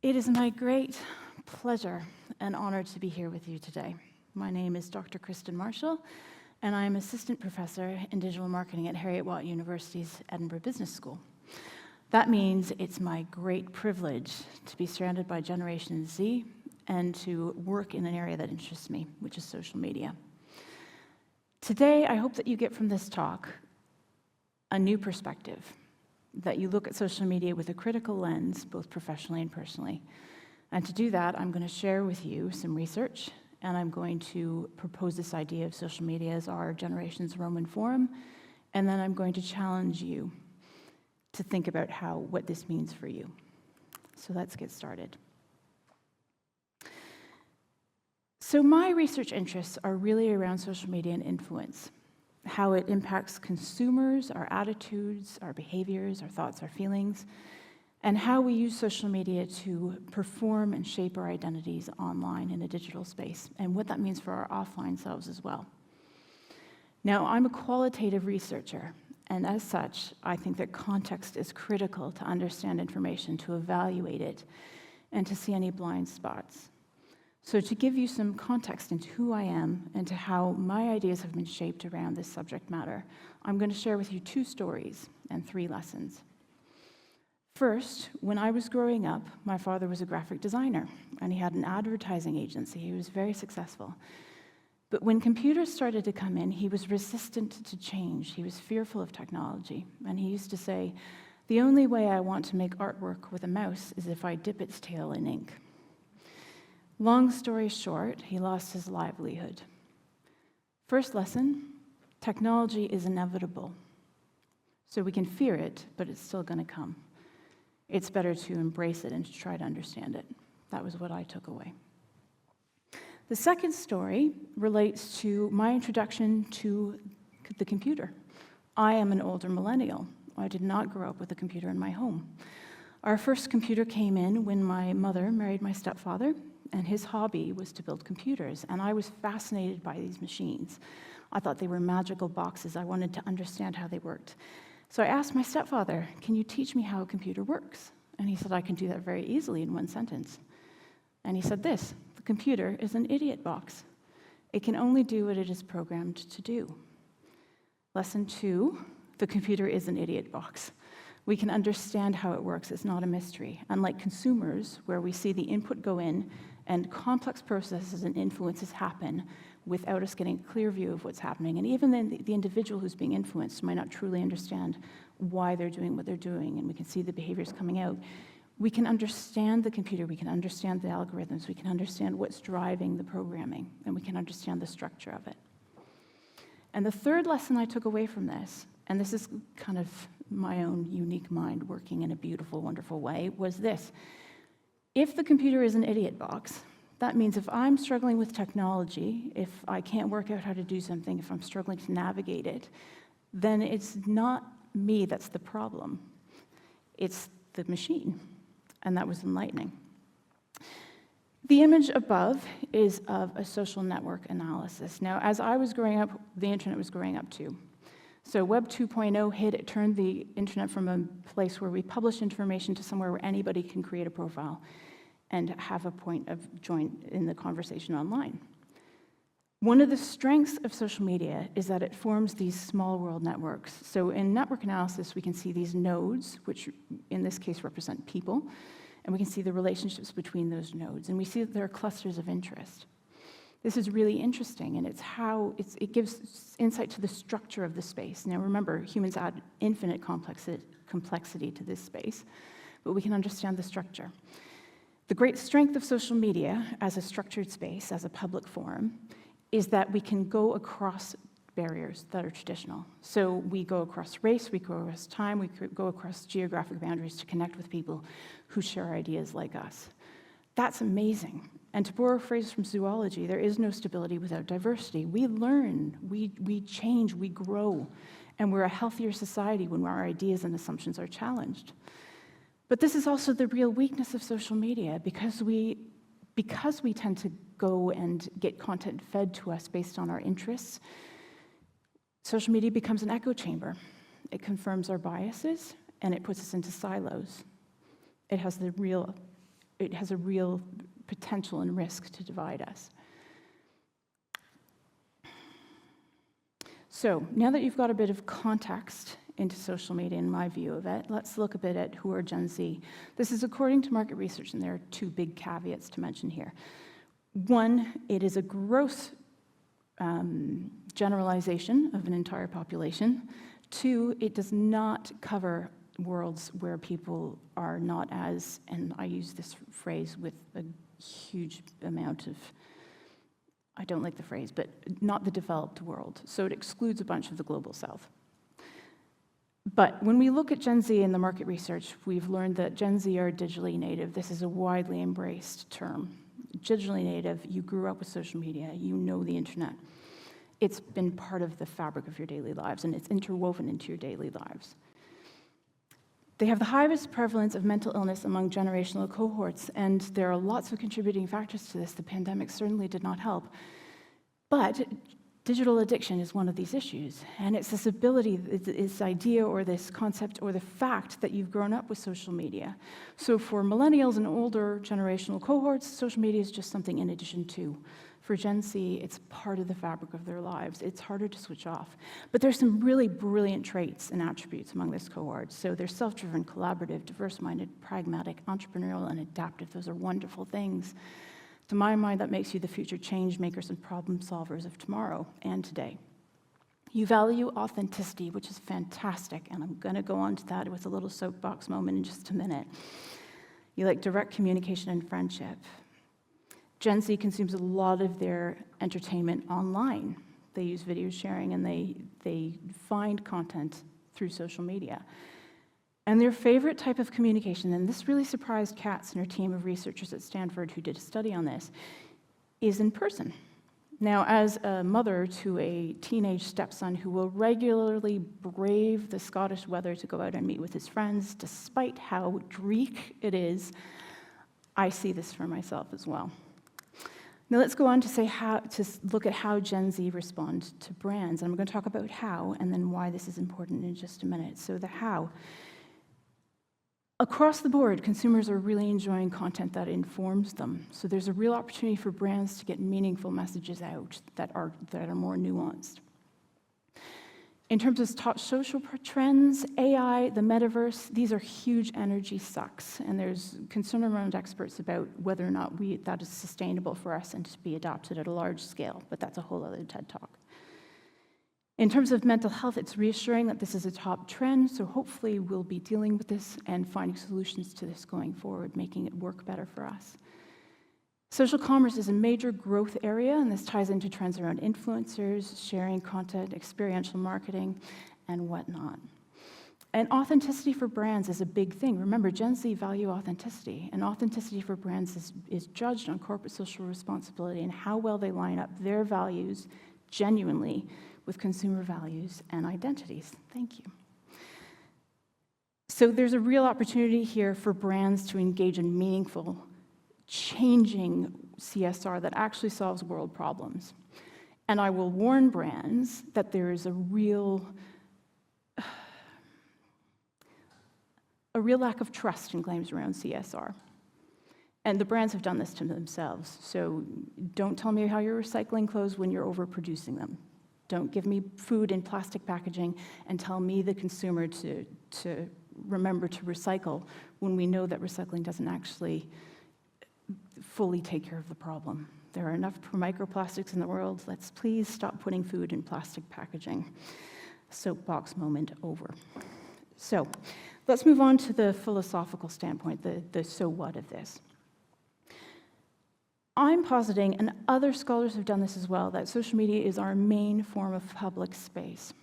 It is my great pleasure and honor to be here with you today. My name is Dr. KRISTEN Marshall, and I am Assistant Professor in Digital Marketing at Heriot-Watt University's Edinburgh Business School. That means it's my great privilege to be surrounded by Generation Z and to work in an area that interests me, which is social media. Today, I hope that you get from this talk a new perspective, that you look at social media with a critical lens, both professionally and personally. And to do that, I'm going to share with you some research, and I'm going to propose this idea of social media as our generation's Roman Forum, and then I'm going to challenge you to think about what this means for you. So let's get started. So my research interests are really around social media and influence, how it impacts consumers, our attitudes, our behaviors, our thoughts, our feelings, and how we use social media to perform and shape our identities online in a digital space, and what that means for our offline selves as well. Now, I'm a qualitative researcher, and as such, I think that context is critical to understand information, to evaluate it, and to see any blind spots. So to give you some context into who I am and to how my ideas have been shaped around this subject matter, I'm going to share with you 2 stories and 3 lessons. First, when I was growing up, my father was a graphic designer, and he had an advertising agency. He was very successful. But when computers started to come in, he was resistant to change. He was fearful of technology, and he used to say, "The only way I want to make artwork with a mouse is if I dip its tail in ink." Long story short, he lost his livelihood. First lesson, technology is inevitable. So we can fear it, but it's still going to come. It's better to embrace it and to try to understand it. That was what I took away. The second story relates to my introduction to the computer. I am an older millennial. I did not grow up with a computer in my home. Our first computer came in when my mother married my stepfather, and his hobby was to build computers, and I was fascinated by these machines. I thought they were magical boxes. I wanted to understand how they worked. So I asked my stepfather, "Can you teach me how a computer works?" And he said, "I can do that very easily in 1 sentence." And he said this: "The computer is an idiot box. It can only do what it is programmed to do." Lesson 2, the computer is an idiot box. We can understand how it works. It's not a mystery. Unlike consumers, where we see the input go in and complex processes and influences happen without us getting a clear view of what's happening. And even then, the individual who's being influenced might not truly understand why they're doing what they're doing, and we can see the behaviors coming out. We can understand the computer, we can understand the algorithms, we can understand what's driving the programming, and we can understand the structure of it. And the third lesson I took away from this, and this is kind of my own unique mind working in a beautiful, wonderful way, was this: if the computer is an idiot box, that means if I'm struggling with technology, if I can't work out how to do something, if I'm struggling to navigate it, then it's not me that's the problem. It's the machine. And that was enlightening. The image above is of a social network analysis. Now, as I was growing up, the internet was growing up too. So Web 2.0 hit, it turned the internet from a place where we publish information to somewhere where anybody can create a profile and have a point of join in the conversation online. One of the strengths of social media is that it forms these small world networks. So in network analysis, we can see these nodes, which in this case represent people, and we can see the relationships between those nodes, and we see that there are clusters of interest. This is really interesting, and it gives insight to the structure of the space. Now remember, humans add infinite complexity to this space, but we can understand the structure. The great strength of social media as a structured space, as a public forum, is that we can go across barriers that are traditional. So we go across race, we go across time, we go across geographic boundaries to connect with people who share ideas like us. That's amazing. And to borrow a phrase from zoology, there is no stability without diversity. We learn, we change, we grow, and we're a healthier society when our ideas and assumptions are challenged. But this is also the real weakness of social media, because we tend to go and get content fed to us based on our interests. Social media becomes an echo chamber. It confirms our biases, and it puts us into silos. It has the real it has a real potential and risk to divide us. So now that you've got a bit of context into social media and my view of it, let's look a bit at who are Gen Z. This is according to market research, and there are two big caveats to mention here. One, it is a gross generalization of an entire population. Two, it does not cover worlds where people are not as, and I use this phrase with a huge amount of, I don't like the phrase, but not the developed world. So it excludes a bunch of the global south. But when we look at Gen Z in the market research, we've learned that Gen Z are digitally native. This is a widely embraced term. Digitally native, you grew up with social media, you know the internet. It's been part of the fabric of your daily lives, and it's interwoven into your daily lives. They have the highest prevalence of mental illness among generational cohorts, and there are lots of contributing factors to this. The pandemic certainly did not help. But digital addiction is one of these issues, and it's this ability, this idea or this concept or the fact that you've grown up with social media. So for millennials and older generational cohorts, social media is just something in addition to. For Gen Z, it's part of the fabric of their lives. It's harder to switch off. But there's some really brilliant traits and attributes among this cohort. So they're self-driven, collaborative, diverse-minded, pragmatic, entrepreneurial, and adaptive. Those are wonderful things. To my mind, that makes you the future change makers and problem solvers of tomorrow and today. You value authenticity, which is fantastic, and I'm going to go on to that with a little soapbox moment in just a minute. You like direct communication and friendship. Gen Z consumes a lot of their entertainment online. They use video sharing, and they find content through social media. And their favorite type of communication, and this really surprised Katz and her team of researchers at Stanford who did a study on this, is in person. Now, as a mother to a teenage stepson who will regularly brave the Scottish weather to go out and meet with his friends, despite how dreek it is, I see this for myself as well. Now let's go on to look at how Gen Z respond to brands. And I'm going to talk about how and then why this is important in just a minute. So the how. Across the board, consumers are really enjoying content that informs them. So there's a real opportunity for brands to get meaningful messages out that are more nuanced. In terms of top social trends, AI, the metaverse, these are huge energy sucks, and there's concern around experts about whether or not that is sustainable for us and to be adopted at a large scale, but that's a whole other TED Talk. In terms of mental health, it's reassuring that this is a top trend, so hopefully we'll be dealing with this and finding solutions to this going forward, making it work better for us. Social commerce is a major growth area, and this ties into trends around influencers, sharing content, experiential marketing, and whatnot. And authenticity for brands is a big thing. Remember, Gen Z value authenticity, and authenticity for brands is judged on corporate social responsibility and how well they line up their values genuinely with consumer values and identities. Thank you. So there's a real opportunity here for brands to engage in meaningful, changing CSR that actually solves world problems. And I will warn brands that there is a real lack of trust in claims around CSR. And the brands have done this to themselves. So don't tell me how you're recycling clothes when you're overproducing them. Don't give me food in plastic packaging and tell me, the consumer, to remember to recycle when we know that recycling doesn't actually fully take care of the problem. There are enough microplastics in the world. Let's please stop putting food in plastic packaging. Soapbox moment over. So let's move on to the philosophical standpoint, the so what of this. I'm positing, and other scholars have done this as well, that social media is our main form of public space.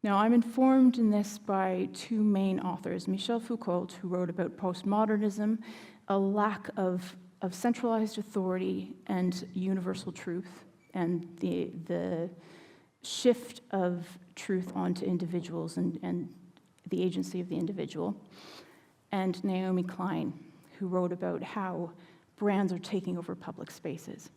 Now, I'm informed in this by two main authors, Michel Foucault, who wrote about postmodernism, a lack of centralized authority and universal truth, and the shift of truth onto individuals and the agency of the individual, and Naomi Klein, who wrote about how brands are taking over public spaces.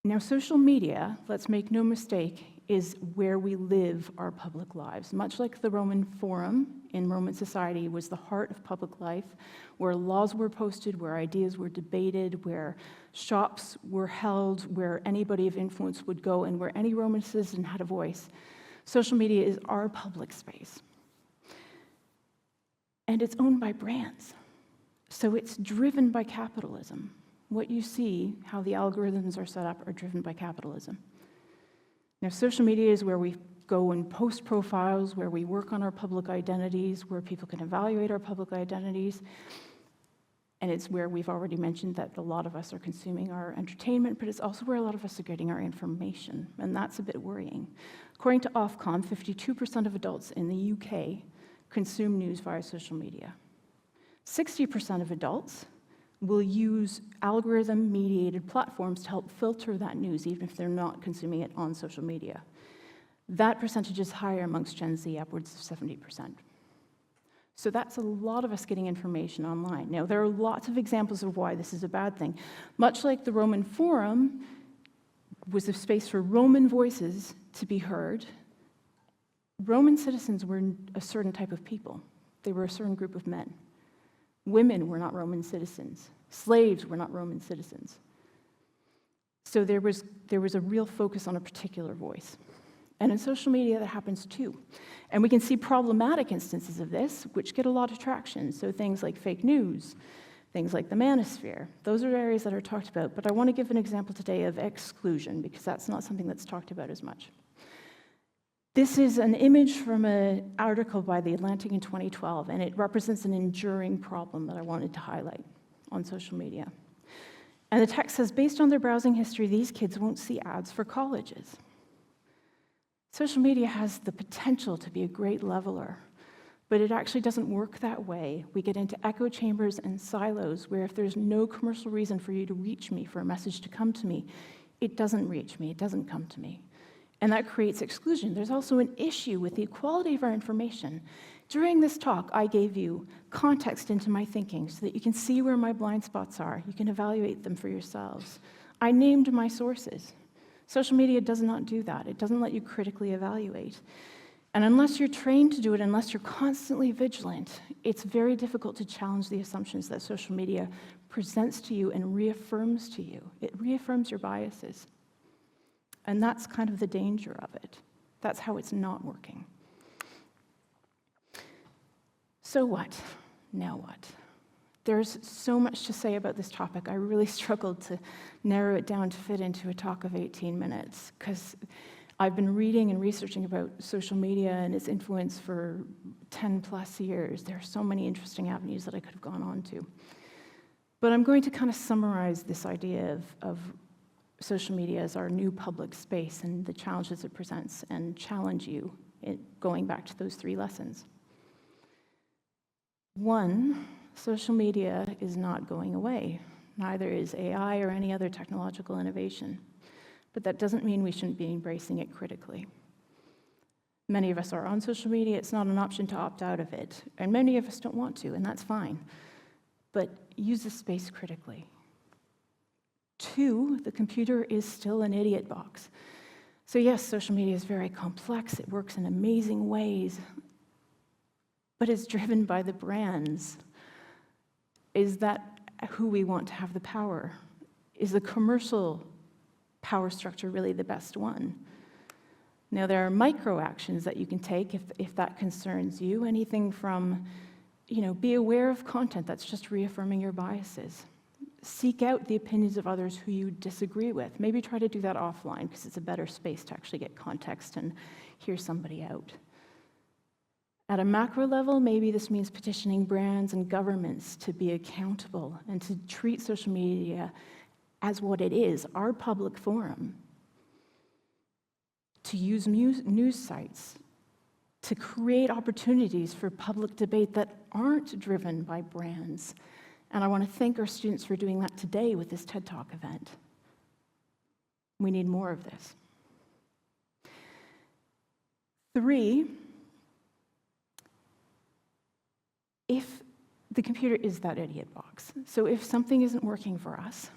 Now, social media, let's make no mistake, is where we live our public lives. Much like the Roman Forum in Roman society was the heart of public life, where laws were posted, where ideas were debated, where shops were held, where anybody of influence would go, and where any Roman citizen had a voice. Social media is our public space. And it's owned by brands. So it's driven by capitalism. What you see, how the algorithms are set up, are driven by capitalism. Now, social media is where we go and post profiles, where we work on our public identities, where people can evaluate our public identities. And it's where we've already mentioned that a lot of us are consuming our entertainment, but it's also where a lot of us are getting our information. And that's a bit worrying. According to Ofcom, 52% of adults in the UK consume news via social media. 60% of adults will use algorithm-mediated platforms to help filter that news, even if they're not consuming it on social media. That percentage is higher amongst Gen Z, upwards of 70%. So that's a lot of us getting information online. Now, there are lots of examples of why this is a bad thing. Much like the Roman Forum was a space for Roman voices to be heard, Roman citizens were a certain type of people. They were a certain group of men. Women were not Roman citizens. Slaves were not Roman citizens. So there was a real focus on a particular voice. And in social media, that happens too. And we can see problematic instances of this, which get a lot of traction. So things like fake news, things like the manosphere, those are areas that are talked about. But I want to give an example today of exclusion, because that's not something that's talked about as much. This is an image from an article by The Atlantic in 2012, and it represents an enduring problem that I wanted to highlight on social media. And the text says, based on their browsing history, these kids won't see ads for colleges. Social media has the potential to be a great leveler, but it actually doesn't work that way. We get into echo chambers and silos where if there's no commercial reason for you to reach me, for a message to come to me, it doesn't reach me, it doesn't come to me. And that creates exclusion. There's also an issue with the equality of our information. During this talk, I gave you context into my thinking so that you can see where my blind spots are. You can evaluate them for yourselves. I named my sources. Social media does not do that. It doesn't let you critically evaluate. And unless you're trained to do it, unless you're constantly vigilant, it's very difficult to challenge the assumptions that social media presents to you and reaffirms to you. It reaffirms your biases. And that's kind of the danger of it. That's how it's not working. So what? Now what? There's so much to say about this topic. I really struggled to narrow it down to fit into a talk of 18 minutes, because I've been reading and researching about social media and its influence for 10 plus years. There are so many interesting avenues that I could have gone on to. But I'm going to kind of summarize this idea of social media as our new public space and the challenges it presents, and challenge you in going back to those 3 lessons. 1, social media is not going away. Neither is AI or any other technological innovation. But that doesn't mean we shouldn't be embracing it critically. Many of us are on social media. It's not an option to opt out of it. And many of us don't want to, and that's fine. But use the space critically. 2, the computer is still an idiot box. So yes, social media is very complex. It works in amazing ways. But it's driven by the brands. Is that who we want to have the power? Is the commercial power structure really the best one? Now, there are micro actions that you can take if that concerns you. Anything from, be aware of content that's just reaffirming your biases. Seek out the opinions of others who you disagree with. Maybe try to do that offline, because it's a better space to actually get context and hear somebody out. At a macro level, maybe this means petitioning brands and governments to be accountable and to treat social media as what it is, our public forum. To use news sites, to create opportunities for public debate that aren't driven by brands. And I want to thank our students for doing that today with this TED Talk event. We need more of this. 3, if the computer is that idiot box, so if something isn't working for us,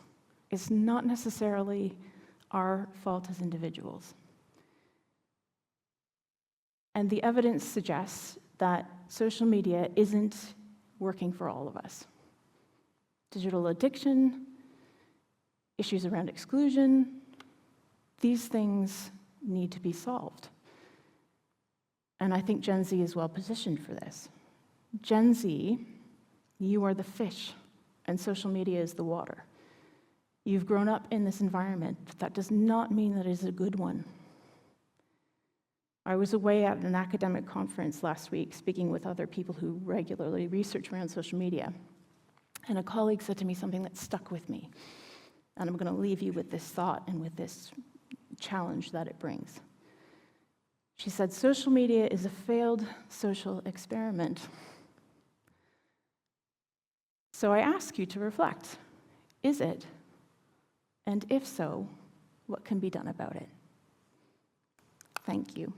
it's not necessarily our fault as individuals. And the evidence suggests that social media isn't working for all of us. Digital addiction, issues around exclusion, these things need to be solved. And I think Gen Z is well positioned for this. Gen Z, you are the fish, and social media is the water. You've grown up in this environment. That does not mean that it is a good one. I was away at an academic conference last week speaking with other people who regularly research around social media. And a colleague said to me something that stuck with me. And I'm going to leave you with this thought and with this challenge that it brings. She said, social media is a failed social experiment. So I ask you to reflect. Is it? And if so, what can be done about it? Thank you.